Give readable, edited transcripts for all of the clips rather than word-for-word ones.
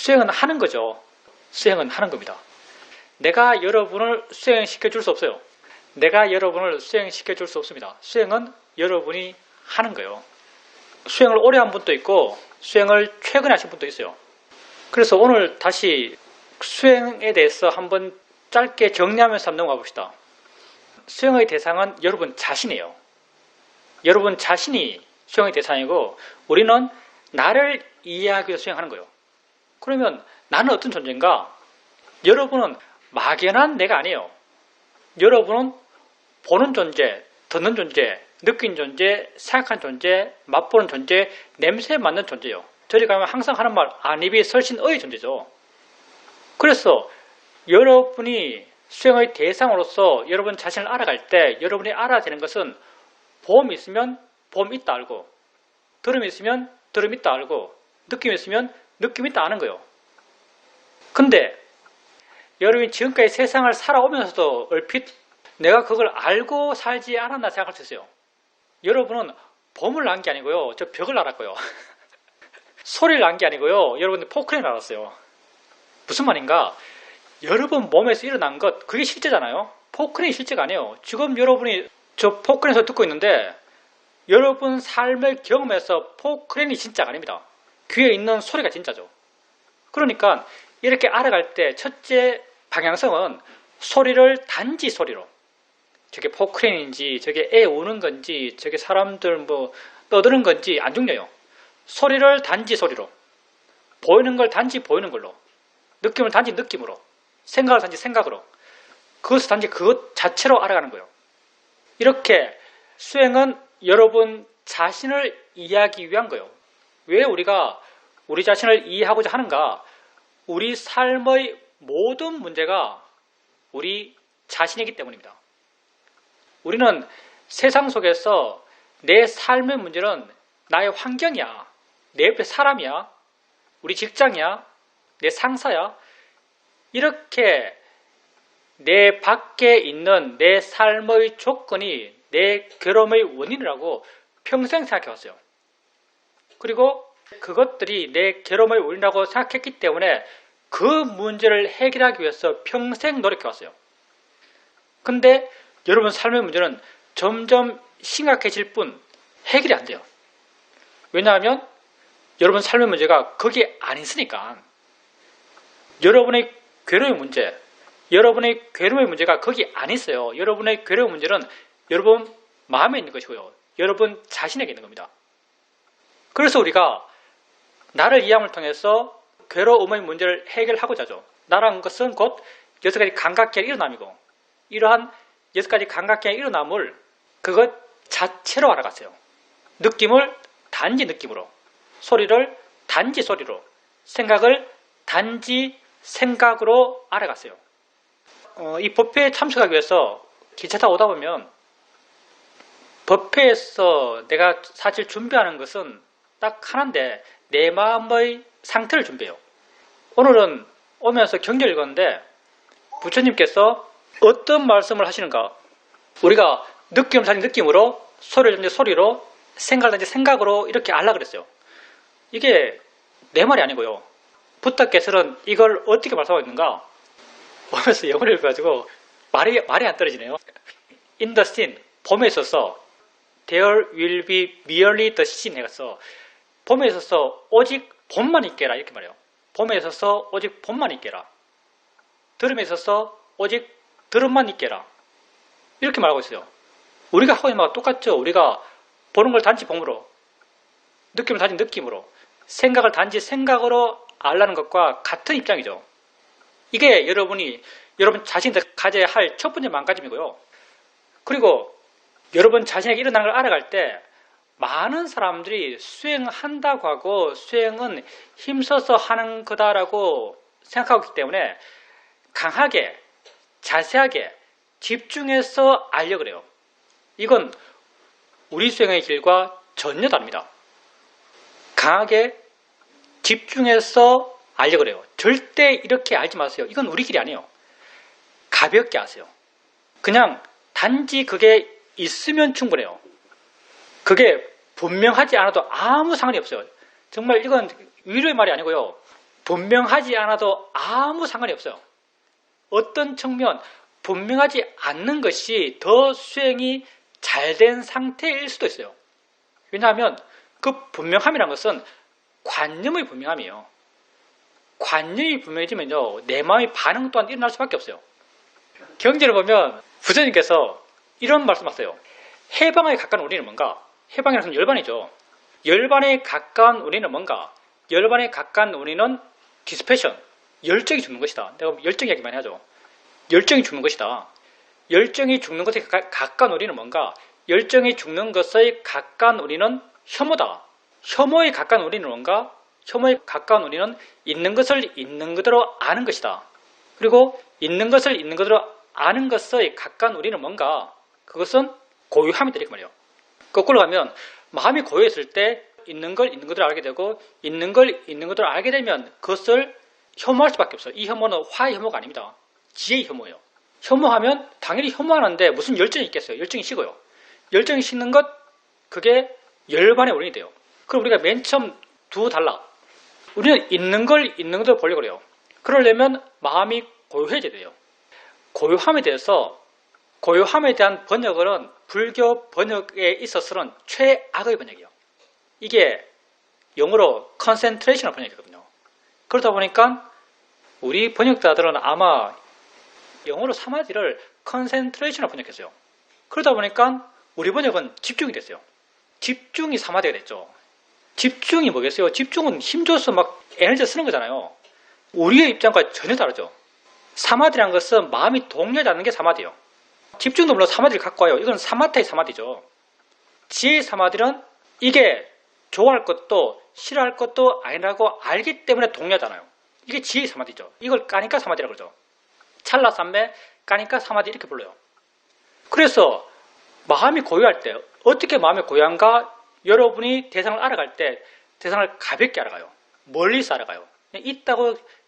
수행은 하는 거죠. 수행은 하는 겁니다. 내가 여러분을 수행시켜 줄 수 없어요. 내가 여러분을 수행시켜 줄 수 없습니다. 수행은 여러분이 하는 거예요. 수행을 오래 한 분도 있고 수행을 최근에 하신 분도 있어요. 그래서 오늘 다시 수행에 대해서 한번 짧게 정리하면서 한번 넘어가 봅시다. 수행의 대상은 여러분 자신이에요. 여러분 자신이 수행의 대상이고 우리는 나를 이해하기 위해서 수행하는 거예요. 그러면 나는 어떤 존재인가? 여러분은 막연한 내가 아니에요. 여러분은 보는 존재, 듣는 존재, 느낀 존재, 생각한 존재, 맛보는 존재, 냄새에 맞는 존재예요. 저리 가면 항상 하는 말, 안입이 설신의 존재죠. 그래서 여러분이 수행의 대상으로서 여러분 자신을 알아갈 때 여러분이 알아야 되는 것은 보험이 있으면 보험 있다 알고, 들음이 있으면 들음 있다 알고, 느낌이 있으면 느낌 있다 아는 거예요. 근데 여러분이 지금까지 세상을 살아오면서도 얼핏 내가 그걸 알고 살지 않았나 생각할 수 있어요. 여러분은 봄을 난 게 아니고요. 저 벽을 알았고요. 소리를 난 게 아니고요. 여러분들 포크레인을 알았어요. 무슨 말인가? 여러분 몸에서 일어난 것, 그게 실제잖아요. 포크레인이 실제가 아니에요. 지금 여러분이 저 포크레인에서 듣고 있는데 여러분 삶을 경험해서 포크레인이 진짜가 아닙니다. 귀에 있는 소리가 진짜죠. 그러니까 이렇게 알아갈 때 첫째 방향성은 소리를 단지 소리로, 저게 포크레인인지 저게 애 우는 건지 저게 사람들 뭐 떠드는 건지 안 중요해요. 소리를 단지 소리로, 보이는 걸 단지 보이는 걸로, 느낌을 단지 느낌으로, 생각을 단지 생각으로, 그것을 단지 그것 자체로 알아가는 거예요. 이렇게 수행은 여러분 자신을 이해하기 위한 거예요. 왜 우리가 우리 자신을 이해하고자 하는가? 우리 삶의 모든 문제가 우리 자신이기 때문입니다. 우리는 세상 속에서 내 삶의 문제는 나의 환경이야, 내 옆에 사람이야, 우리 직장이야, 내 상사야, 이렇게 내 밖에 있는 내 삶의 조건이 내 괴로움의 원인이라고 평생 생각해왔어요. 그리고 그것들이 내 괴로움의 원인이라고 생각했기 때문에 그 문제를 해결하기 위해서 평생 노력해왔어요. 근데 여러분 삶의 문제는 점점 심각해질 뿐 해결이 안 돼요. 왜냐하면 여러분 삶의 문제가 거기에 안 있으니까. 여러분의 괴로움의 문제, 여러분의 괴로움의 문제가 거기 안 있어요. 여러분의 괴로움의 문제는 여러분 마음에 있는 것이고요. 여러분 자신에게 있는 겁니다. 그래서 우리가 나를 이해함을 통해서 괴로움의 문제를 해결하고자 하죠. 나라는 것은 곧 6가지 감각계의 일어남이고, 이러한 6가지 감각계의 일어남을 그것 자체로 알아갔어요. 느낌을 단지 느낌으로, 소리를 단지 소리로, 생각을 단지 생각으로 알아갔어요. 이 법회에 참석하기 위해서 기차 타고 오다 보면 법회에서 내가 사실 준비하는 것은 딱 하나인데 내 마음의 상태를 준비해요. 오늘은 오면서 경전을 읽었는데 부처님께서 어떤 말씀을 하시는가? 우리가 느낌을 단지 느낌으로, 소리를 단지 소리로, 생각을 단지 생각으로 이렇게 알라 그랬어요. 이게 내 말이 아니고요. 부처께서는 이걸 어떻게 말씀하고 있는가? 보면서 영어를 읽어가지고 말이 안 떨어지네요. In the scene, 봄에 있어서 there will be merely the scene 해서 봄에 있어서 오직 봄만 있게라 이렇게 말해요. 봄에 있어서 오직 봄만 있게라. 들음에 있어서 오직 들음만 있게라. 이렇게 말하고 있어요. 우리가 하고 있는 말과 똑같죠. 우리가 보는 걸 단지 봄으로, 느낌을 단지 느낌으로, 생각을 단지 생각으로 알라는 것과 같은 입장이죠. 이게 여러분 자신이 가져야 할 첫 번째 마음가짐이고요. 그리고 여러분 자신에게 일어나는 걸 알아갈 때 많은 사람들이 수행한다고 하고 수행은 힘써서 하는 거다라고 생각하고 있기 때문에 강하게, 자세하게, 집중해서 알려고 그래요. 이건 우리 수행의 길과 전혀 다릅니다. 강하게, 집중해서 알려고 그래요. 절대 이렇게 알지 마세요. 이건 우리 길이 아니에요. 가볍게 아세요. 그냥 단지 그게 있으면 충분해요. 그게 분명하지 않아도 아무 상관이 없어요. 정말 이건 위로의 말이 아니고요. 분명하지 않아도 아무 상관이 없어요. 어떤 측면 분명하지 않는 것이 더 수행이 잘 된 상태일 수도 있어요. 왜냐하면 그 분명함이란 것은 관념의 분명함이에요. 관념이 분명해지면요, 내 마음의 반응 또한 일어날 수밖에 없어요. 경제를 보면 부처님께서 이런 말씀하세요. 해방에 가까운 우리는 뭔가? 해방이라는 것은 열반이죠. 열반에 가까운 우리는 뭔가? 열반에 가까운 우리는 디스패션, 열정이 죽는 것이다. 내가 열정 이야기 많이 하죠. 열정이 죽는 것이다. 열정이 죽는 것에 가까운 우리는 뭔가? 열정이 죽는 것에 가까운 우리는 혐오다. 혐오에 가까운 우리는 뭔가? 혐오에 가까운 우리는 있는 것을 있는 그대로 아는 것이다. 그리고 있는 것을 있는 그대로 아는 것에 가까운 우리는 뭔가? 그것은 고유함이 되는 말이에요. 거꾸로 가면 마음이 고요했을 때 있는 걸 있는 그대로 알게 되고 있는 걸 있는 그대로 알게 되면 그것을 혐오할 수밖에 없어요. 이 혐오는 화의 혐오가 아닙니다. 지혜의 혐오예요. 혐오하면 당연히 혐오하는데 무슨 열정이 있겠어요? 열정이 식어요. 열정이 식는 것, 그게 열반의 원인이 돼요. 그럼 우리가 맨 처음 두 단락, 우리는 있는 걸 있는 그대로 보려고 그래요. 그러려면 마음이 고요해져야 돼요. 고요함에 대한 번역은 불교 번역에 있어서는 최악의 번역이에요. 이게 영어로 컨센트레이션을 번역이거든요. 그러다 보니까 우리 번역자들은 아마 영어로 사마디를 컨센트레이션을 번역했어요. 그러다 보니까 우리 번역은 집중이 됐어요. 집중이 사마디가 됐죠. 집중이 뭐겠어요? 집중은 힘줘서 막 에너지 쓰는 거잖아요. 우리의 입장과 전혀 다르죠. 사마디라는 것은 마음이 동요하지 않는 게 사마디예요. 집중도 물론 사마디를 갖고 와요. 이건 사마타의 사마디죠. 지혜의 사마디는 이게 좋아할 것도 싫어할 것도 아니라고 알기 때문에 동요하잖아요. 이게 지혜의 사마디죠. 이걸 까니까 사마디라고 그러죠. 찰나삼매 까니까 사마디 이렇게 불러요. 그래서 마음이 고요할 때 어떻게 마음이 고요한가? 여러분이 대상을 알아갈 때 대상을 가볍게 알아가요. 멀리서 알아가요.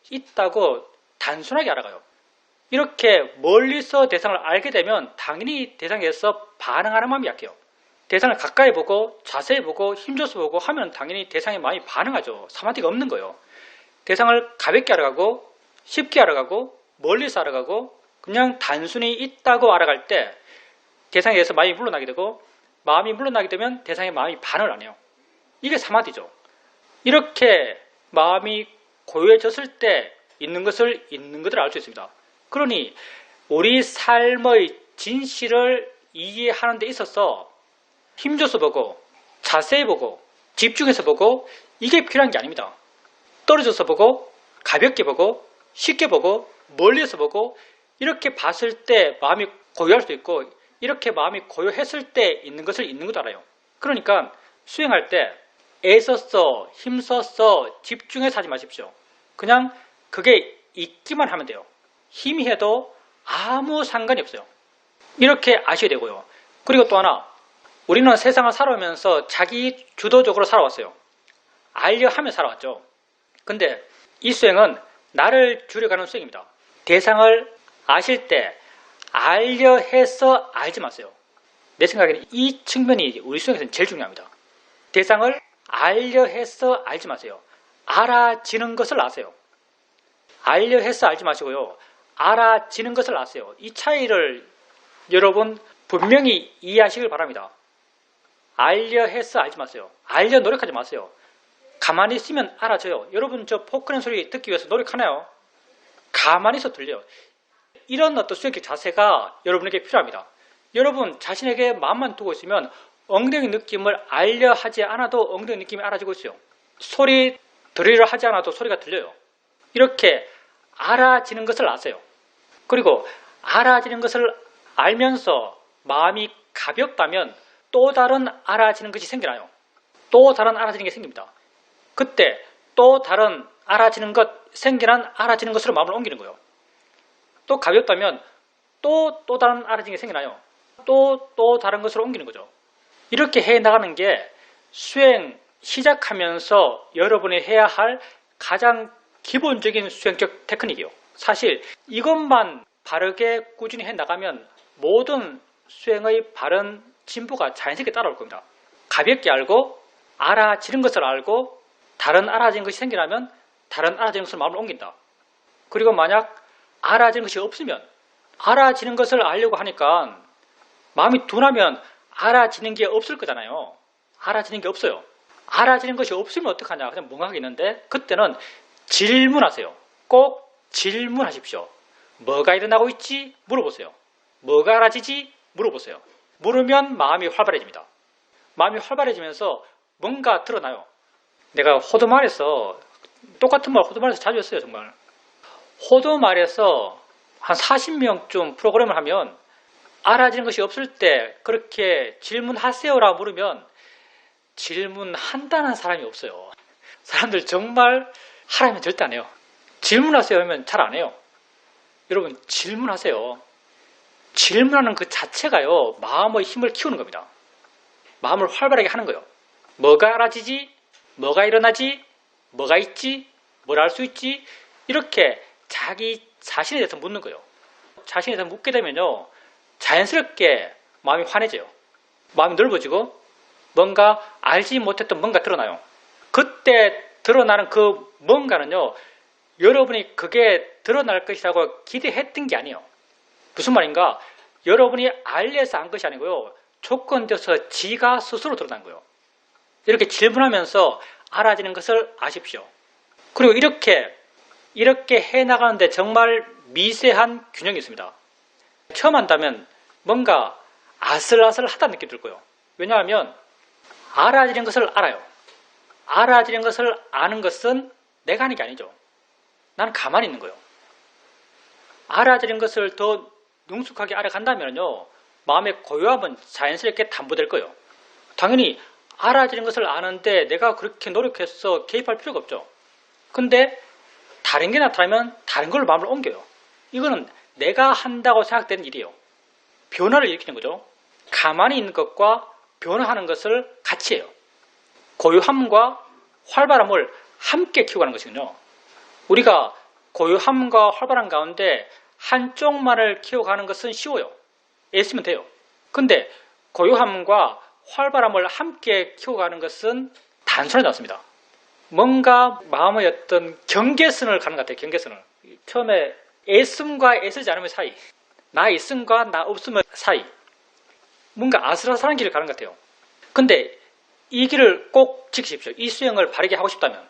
있다고 단순하게 알아가요. 이렇게 멀리서 대상을 알게 되면 당연히 대상에서 반응하는 마음이 약해요. 대상을 가까이 보고 자세히 보고 힘줘서 보고 하면 당연히 대상의 마음이 반응하죠. 사마디가 없는 거예요. 대상을 가볍게 알아가고 쉽게 알아가고 멀리서 알아가고 그냥 단순히 있다고 알아갈 때 대상에 대해서 마음이 물러나게 되고 마음이 물러나게 되면 대상의 마음이 반응을 안 해요. 이게 사마디죠. 이렇게 마음이 고요해졌을 때 있는 것을 있는 그대로 알 수 있습니다. 그러니 우리 삶의 진실을 이해하는 데 있어서 힘줘서 보고 자세히 보고 집중해서 보고 이게 필요한 게 아닙니다. 떨어져서 보고 가볍게 보고 쉽게 보고 멀리서 보고 이렇게 봤을 때 마음이 고요할 수 있고 이렇게 마음이 고요했을 때 있는 것을 있는 것도 알아요. 그러니까 수행할 때 애써서 힘써서 집중해서 하지 마십시오. 그냥 그게 있기만 하면 돼요. 힘이 해도 아무 상관이 없어요. 이렇게 아셔야 되고요. 그리고 또 하나, 우리는 세상을 살아오면서 자기 주도적으로 살아왔어요. 알려 하며 살아왔죠. 근데 이 수행은 나를 줄여가는 수행입니다. 대상을 아실 때 알려 해서 알지 마세요. 내 생각에는 이 측면이 우리 수행에서는 제일 중요합니다. 대상을 알려 해서 알지 마세요. 알아지는 것을 아세요. 알려 해서 알지 마시고요. 알아지는 것을 아세요. 이 차이를 여러분 분명히 이해하시길 바랍니다. 알려 해서 알지 마세요. 알려 노력하지 마세요. 가만히 있으면 알아져요. 여러분 저 포크는 소리 듣기 위해서 노력하나요? 가만히 있어 들려요. 이런 어떤 수행적 자세가 여러분에게 필요합니다. 여러분 자신에게 마음만 두고 있으면 엉덩이 느낌을 알려 하지 않아도 엉덩이 느낌이 알아지고 있어요. 소리 들으려 하지 않아도 소리가 들려요. 이렇게 알아지는 것을 아세요. 그리고 알아지는 것을 알면서 마음이 가볍다면 또 다른 알아지는 것이 생겨나요. 또 다른 알아지는 게 생깁니다. 그때 또 다른 알아지는 것, 생겨난 알아지는 것으로 마음을 옮기는 거예요. 또 가볍다면 또 다른 알아지는 게 생겨나요. 또 다른 것으로 옮기는 거죠. 이렇게 해 나가는 게 수행 시작하면서 여러분이 해야 할 가장 기본적인 수행적 테크닉이에요. 사실 이것만 바르게 꾸준히 해 나가면 모든 수행의 바른 진보가 자연스럽게 따라올 겁니다. 가볍게 알고 알아지는 것을 알고 다른 알아지는 것이 생기려면 다른 알아지는 것을 마음을 옮긴다. 그리고 만약 알아지는 것이 없으면 알아지는 것을 알려고 하니까 마음이 둔하면 알아지는 게 없을 거잖아요. 알아지는 게 없어요. 알아지는 것이 없으면 어떡하냐. 그냥 멍하게 있는데 그때는 질문하세요. 꼭 질문하십시오. 뭐가 일어나고 있지? 물어보세요. 뭐가 알아지지? 물어보세요. 물으면 마음이 활발해집니다. 마음이 활발해지면서 뭔가 드러나요. 내가 호두말에서 똑같은 말 호두말에서 자주 했어요. 정말. 호두말에서 한 40명쯤 프로그램을 하면 알아지는 것이 없을 때 그렇게 질문하세요라고 물으면 질문한다는 사람이 없어요. 사람들 정말 하라면 절대 안 해요. 질문하세요 하면 잘 안 해요. 여러분 질문하세요. 질문하는 그 자체가요. 마음의 힘을 키우는 겁니다. 마음을 활발하게 하는 거예요. 뭐가 알아지지? 뭐가 일어나지? 뭐가 있지? 뭘 알 수 있지? 이렇게 자기 자신에 대해서 묻는 거예요. 자신에 대해서 묻게 되면요. 자연스럽게 마음이 환해져요. 마음이 넓어지고 뭔가 알지 못했던 뭔가 드러나요. 그때 드러나는 그 뭔가는요. 여러분이 그게 드러날 것이라고 기대했던 게 아니에요. 무슨 말인가? 여러분이 알려서 안 것이 아니고요. 조건되어서 지가 스스로 드러난 거예요. 이렇게 질문하면서 알아지는 것을 아십시오. 그리고 이렇게 해나가는데 정말 미세한 균형이 있습니다. 처음 한다면 뭔가 아슬아슬하다는 느낌이 들 거예요. 왜냐하면 알아지는 것을 알아요. 알아지는 것을 아는 것은 내가 하는 게 아니죠. 나는 가만히 있는 거예요. 알아지는 것을 더 능숙하게 알아간다면요. 마음의 고요함은 자연스럽게 담보될 거예요. 당연히 알아지는 것을 아는데 내가 그렇게 노력해서 개입할 필요가 없죠. 근데 다른 게 나타나면 다른 걸로 마음을 옮겨요. 이거는 내가 한다고 생각되는 일이에요. 변화를 일으키는 거죠. 가만히 있는 것과 변화하는 것을 같이 해요. 고요함과 활발함을 함께 키워가는 것이군요. 우리가 고요함과 활발함 가운데 한쪽만을 키워가는 것은 쉬워요. 애쓰면 돼요. 근데 고요함과 활발함을 함께 키워가는 것은 단순하지 않습니다. 뭔가 마음의 어떤 경계선을 가는 것 같아요. 경계선을. 처음에 애씀과 애쓰지 않으면 사이, 나 있음과 나 없음의 사이, 뭔가 아슬아슬한 길을 가는 것 같아요. 근데 이 길을 꼭 지키십시오. 이 수행을 바르게 하고 싶다면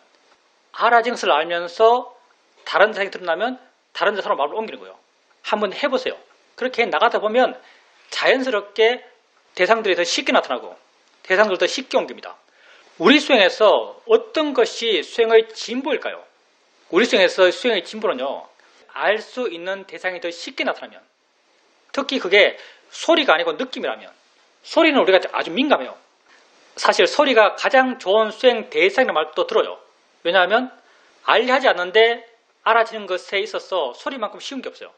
알아지는 것을 알면서 다른 대상이 드러나면 다른 대상으로 마음을 옮기는 거예요. 한번 해보세요. 그렇게 나가다 보면 자연스럽게 대상들이 더 쉽게 나타나고 대상들도 더 쉽게 옮깁니다. 우리 수행에서 어떤 것이 수행의 진보일까요? 우리 수행에서 수행의 진보는요. 알 수 있는 대상이 더 쉽게 나타나면, 특히 그게 소리가 아니고 느낌이라면, 소리는 우리가 아주 민감해요. 사실 소리가 가장 좋은 수행 대상이라는 말도 들어요. 왜냐하면 알리하지 않는데 알아지는 것에 있어서 소리만큼 쉬운 게 없어요.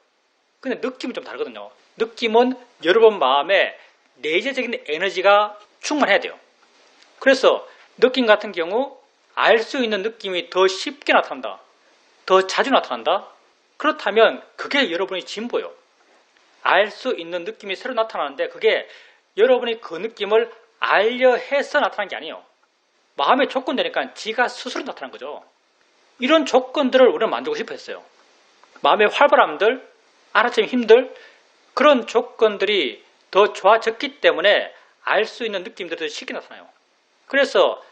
근데 느낌은 좀 다르거든요. 느낌은 여러분 마음에 내재적인 에너지가 충만해야 돼요. 그래서 느낌 같은 경우 알 수 있는 느낌이 더 쉽게 나타난다. 더 자주 나타난다. 그렇다면 그게 여러분의 진보예요. 알 수 있는 느낌이 새로 나타나는데 그게 여러분이 그 느낌을 알려 해서 나타난 게 아니에요. 마음의 조건 되니까 지가 스스로 나타난 거죠. 이런 조건들을 우리는 만들고 싶어 했어요. 마음의 활발함들, 알아차림 힘들, 그런 조건들이 더 좋아졌기 때문에 알 수 있는 느낌들이 더 쉽게 나타나요. 그래서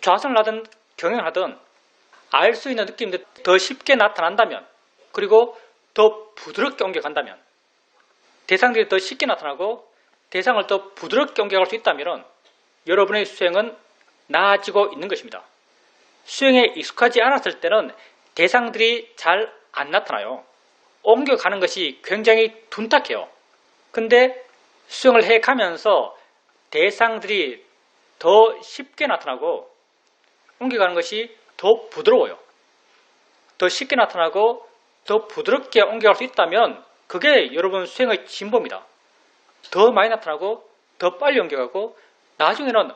좌선을 하든 경영을 하든 알 수 있는 느낌들이 더 쉽게 나타난다면, 그리고 더 부드럽게 옮겨간다면, 대상들이 더 쉽게 나타나고 대상을 더 부드럽게 옮겨갈 수 있다면 여러분의 수행은 나아지고 있는 것입니다. 수행에 익숙하지 않았을 때는 대상들이 잘 안 나타나요. 옮겨가는 것이 굉장히 둔탁해요. 근데 수행을 해가면서 대상들이 더 쉽게 나타나고 옮겨가는 것이 더 부드러워요. 더 쉽게 나타나고 더 부드럽게 옮겨갈 수 있다면 그게 여러분 수행의 진보입니다. 더 많이 나타나고 더 빨리 옮겨가고 나중에는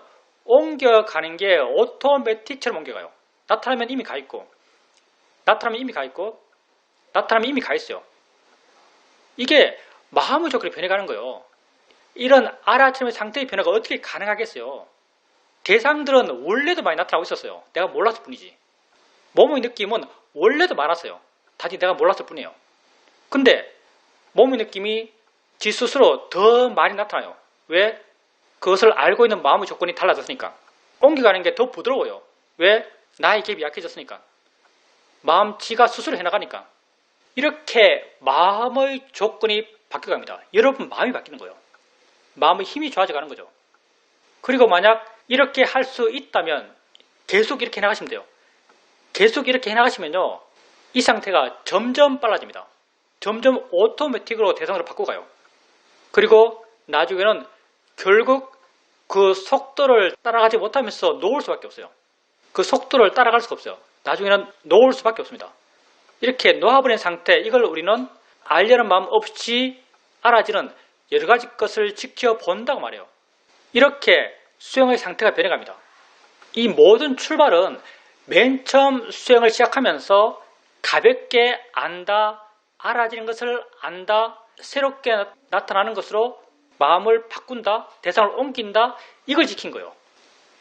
옮겨가는 게 오토매틱처럼 옮겨가요. 나타나면 이미 가 있고 나타나면 이미 가 있고 나타나면 이미 가 있어요. 이게 마음의 조건이 변해가는 거예요. 이런 알아차림의 상태의 변화가 어떻게 가능하겠어요? 대상들은 원래도 많이 나타나고 있었어요. 내가 몰랐을 뿐이지. 몸의 느낌은 원래도 많았어요. 단지 내가 몰랐을 뿐이에요. 근데 몸의 느낌이 지 스스로 더 많이 나타나요. 왜? 그것을 알고 있는 마음의 조건이 달라졌으니까. 옮겨가는 게 더 부드러워요. 왜? 나의 갭이 약해졌으니까. 마음 지가 스스로 해나가니까. 이렇게 마음의 조건이 바뀌어갑니다. 여러분 마음이 바뀌는 거예요. 마음의 힘이 좋아져가는 거죠. 그리고 만약 이렇게 할 수 있다면 계속 이렇게 해나가시면 돼요. 계속 이렇게 해나가시면요. 이 상태가 점점 빨라집니다. 점점 오토매틱으로 대상으로 바꿔가요. 그리고 나중에는 결국 그 속도를 따라가지 못하면서 놓을 수밖에 없어요. 그 속도를 따라갈 수가 없어요. 나중에는 놓을 수밖에 없습니다. 이렇게 놓아버린 상태, 이걸 우리는 알려는 마음 없이 알아지는 여러 가지 것을 지켜본다고 말해요. 이렇게 수행의 상태가 변해갑니다. 이 모든 출발은 맨 처음 수행을 시작하면서 가볍게 안다, 알아지는 것을 안다, 새롭게 나타나는 것으로 마음을 바꾼다, 대상을 옮긴다, 이걸 지킨 거예요.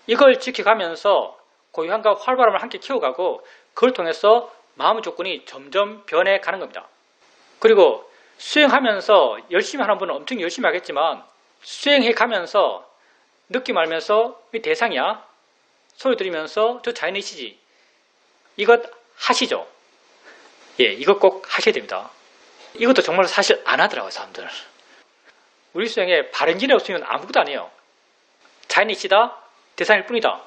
이걸 지켜가면서 고요함과 활발함을 함께 키워가고 그걸 통해서 마음의 조건이 점점 변해가는 겁니다. 그리고 수행하면서 열심히 하는 분은 엄청 열심히 하겠지만 수행해가면서 느낌 알면서 이 대상이야, 소리 들으면서 저 자연의치지, 이것 하시죠. 예, 이것 꼭 하셔야 됩니다. 이것도 정말 사실 안 하더라고요, 사람들. 우리 수행에 바른 길이 없으면 아무것도 안 해요. 자연의치다, 대상일 뿐이다.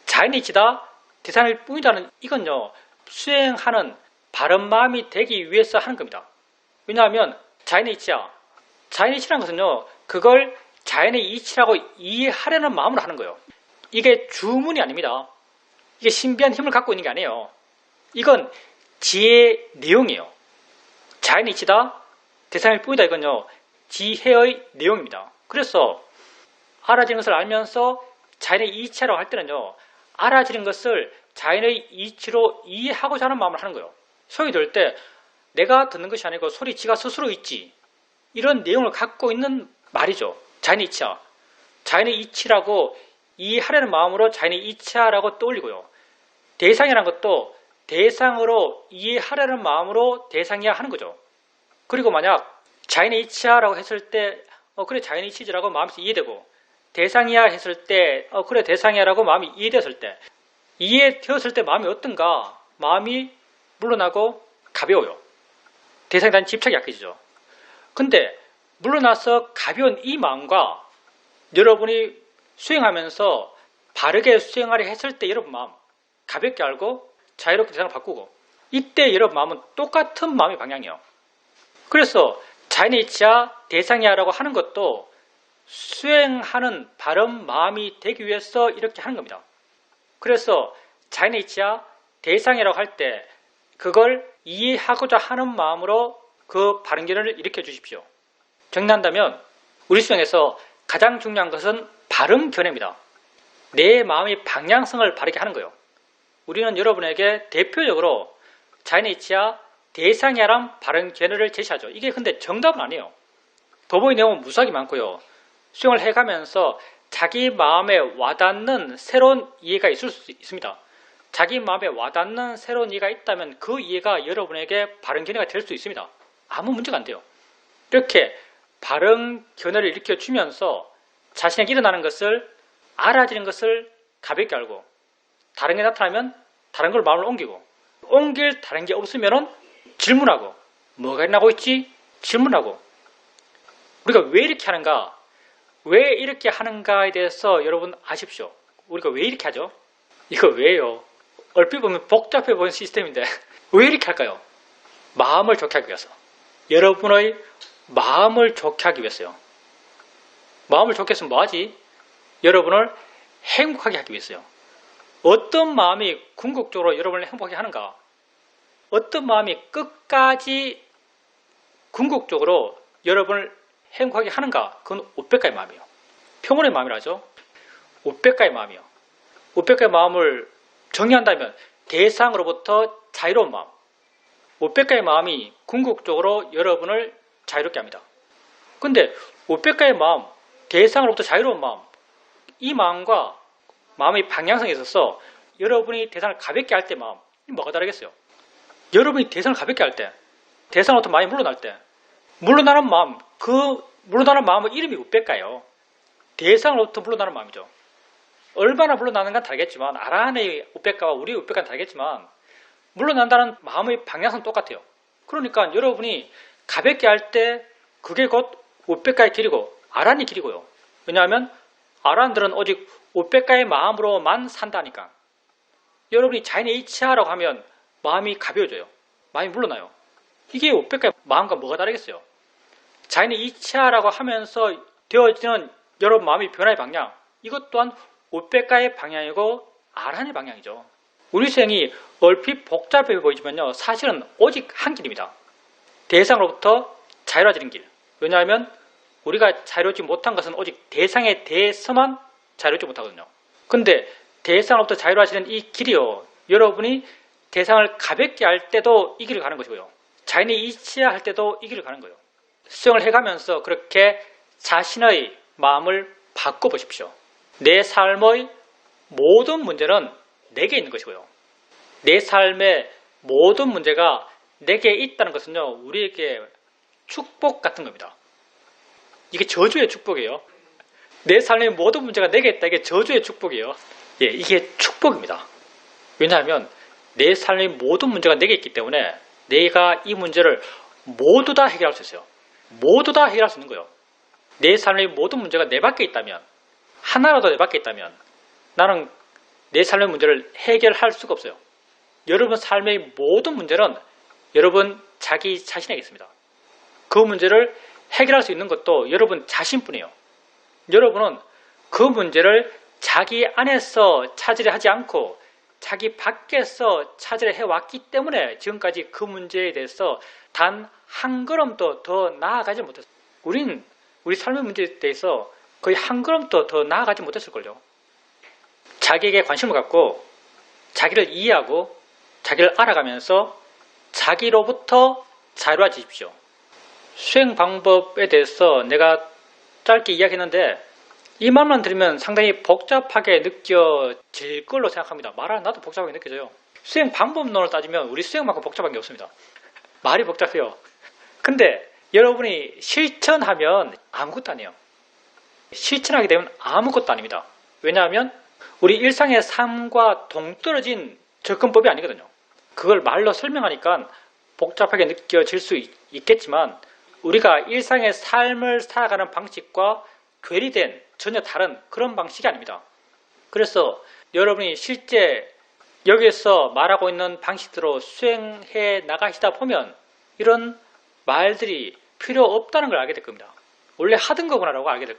자연의치다, 대상일 뿐이다는 이건요, 수행하는 바른 마음이 되기 위해서 하는 겁니다. 왜냐하면 자연의 이치야. 자연의 이치라는 것은요, 그걸 자연의 이치라고 이해하려는 마음으로 하는 거예요. 이게 주문이 아닙니다. 이게 신비한 힘을 갖고 있는 게 아니에요. 이건 지혜의 내용이에요. 자연의 이치다, 대상일 뿐이다, 이건요, 지혜의 내용입니다. 그래서 알아지는 것을 알면서 자연의 이치라고 할 때는요, 알아지는 것을 자연의 이치로 이해하고자 하는 마음을 하는 거예요. 소리 들을 때 내가 듣는 것이 아니고 소리 지가 스스로 있지, 이런 내용을 갖고 있는 말이죠. 자연의 이치야. 자연의 이치라고 이해하려는 마음으로 자연의 이치야라고 떠올리고요. 대상이라는 것도 대상으로 이해하려는 마음으로 대상이야 하는 거죠. 그리고 만약 자연의 이치야라고 했을 때 그래 자연의 이치지라고 마음에서 이해되고, 대상이야 했을 때 그래 대상이야라고 마음이 이해되었을 때, 이해되었을 때 마음이 어떤가? 마음이 물러나고 가벼워요. 대상에 대한 집착이 약해지죠. 근데 물러나서 가벼운 이 마음과 여러분이 수행하면서 바르게 수행하려 했을 때 여러분 마음 가볍게 알고 자유롭게 대상을 바꾸고, 이때 여러분 마음은 똑같은 마음의 방향이에요. 그래서 자연의 이치야, 대상이야라고 하는 것도 수행하는 바른 마음이 되기 위해서 이렇게 하는 겁니다. 그래서 자연의 이치야, 대상이라고 할 때 그걸 이해하고자 하는 마음으로 그 바른 길을 일으켜 주십시오. 정리한다면 우리 수행에서 가장 중요한 것은 바른 견해입니다. 내 마음의 방향성을 바르게 하는 거예요. 우리는 여러분에게 대표적으로 자연의 이치야, 대상이야란 바른 견해를 제시하죠. 이게 근데 정답은 아니에요. 도보의 내용은 무수하게 많고요. 수행을 해가면서 자기 마음에 와닿는 새로운 이해가 있을 수 있습니다. 자기 마음에 와닿는 새로운 이해가 있다면 그 이해가 여러분에게 바른 견해가 될 수 있습니다. 아무 문제가 안 돼요. 이렇게 바른 견해를 일으켜 주면서 자신에게 일어나는 것을, 알아지는 것을 가볍게 알고, 다른 게 나타나면 다른 걸 마음을 옮기고, 옮길 다른 게 없으면 질문하고, 뭐가 일어나고 있지? 질문하고. 우리가 왜 이렇게 하는가? 왜 이렇게 하는가에 대해서 여러분 아십시오. 우리가 왜 이렇게 하죠? 이거 왜요? 얼핏 보면 복잡해 보이는 시스템인데 왜 이렇게 할까요? 마음을 좋게 하기 위해서. 여러분의 마음을 좋게 하기 위해서요. 마음을 좋게 했으면 뭐하지? 여러분을 행복하게 하기 위해서요. 어떤 마음이 궁극적으로 여러분을 행복하게 하는가? 어떤 마음이 끝까지 궁극적으로 여러분을 행복하게 하는가? 그건 오백가의 마음이에요. 평온의 마음이라죠. 오백가의 마음이요. 오백가의 마음을 정의한다면 대상으로부터 자유로운 마음. 오백가의 마음이 궁극적으로 여러분을 자유롭게 합니다. 근데 오백가의 마음, 대상으로부터 자유로운 마음, 이 마음과 마음의 방향성에 있어서 여러분이 대상을 가볍게 할 때 마음, 뭐가 다르겠어요? 여러분이 대상을 가볍게 할 때, 대상으로부터 많이 물러날 때, 물러나는 마음, 그 물러나는 마음의 이름이 우백가예요. 대상으로부터 물러나는 마음이죠. 얼마나 물러나는가 다르겠지만, 아라한의 우백가와 우리의 우백가는 다르겠지만, 물러난다는 마음의 방향은 똑같아요. 그러니까 여러분이 가볍게 할 때 그게 곧 우백가의 길이고 아란의 길이고요. 왜냐하면 아란들은 오직 우백가의 마음으로만 산다니까. 여러분이 자인의 이치하라고 하면 마음이 가벼워져요. 마음이 물러나요. 이게 우백가의 마음과 뭐가 다르겠어요? 자인의 이치하라고 하면서 되어지는 여러분 마음의 변화의 방향, 이것 또한 우백가의 방향이고 아란의 방향이죠. 우리 수행이 얼핏 복잡해 보이지만요, 사실은 오직 한 길입니다. 대상으로부터 자유로워지는 길. 왜냐하면 우리가 자유롭지 못한 것은 오직 대상에 대해서만 자유롭지 못하거든요. 근데 대상으로부터 자유로워지는 이 길이요, 여러분이 대상을 가볍게 할 때도 이 길을 가는 것이고요, 자인의 이치야 할 때도 이 길을 가는 거예요. 수행을 해가면서 그렇게 자신의 마음을 바꿔보십시오. 내 삶의 모든 문제는 내게 있는 것이고요, 내 삶의 모든 문제가 내게 있다는 것은요, 우리에게 축복 같은 겁니다. 이게 저주의 축복이에요. 내 삶의 모든 문제가 내게 있다, 이게 저주의 축복이에요. 예, 이게 축복입니다. 왜냐하면 내 삶의 모든 문제가 내게 있기 때문에 내가 이 문제를 모두 다 해결할 수 있어요. 모두 다 해결할 수 있는 거예요. 내 삶의 모든 문제가 내 밖에 있다면, 하나라도 내 밖에 있다면 나는 내 삶의 문제를 해결할 수가 없어요. 여러분 삶의 모든 문제는 여러분 자기 자신에게 있습니다. 그 문제를 해결할 수 있는 것도 여러분 자신뿐이에요. 여러분은 그 문제를 자기 안에서 찾으려 하지 않고 자기 밖에서 찾으려 해왔기 때문에 지금까지 그 문제에 대해서 단 한 걸음도 더 나아가지 못했어요. 우린 우리 삶의 문제에 대해서 거의 한 걸음도 더 나아가지 못했을걸요. 자기에게 관심을 갖고 자기를 이해하고 자기를 알아가면서 자기로부터 자유로워지십시오. 수행 방법에 대해서 내가 짧게 이야기했는데 이 말만 들으면 상당히 복잡하게 느껴질 걸로 생각합니다. 말하는 나도 복잡하게 느껴져요. 수행 방법론을 따지면 우리 수행만큼 복잡한 게 없습니다. 말이 복잡해요. 근데 여러분이 실천하면 아무것도 아니에요. 실천하게 되면 아무것도 아닙니다. 왜냐하면 우리 일상의 삶과 동떨어진 접근법이 아니거든요. 그걸 말로 설명하니까 복잡하게 느껴질 수 있겠지만 우리가 일상의 삶을 살아가는 방식과 괴리된 전혀 다른 그런 방식이 아닙니다. 그래서 여러분이 실제 여기에서 말하고 있는 방식대로 수행해 나가시다 보면 이런 말들이 필요 없다는 걸 알게 될 겁니다. 원래 하던 거구나라고 알게 될 거예요.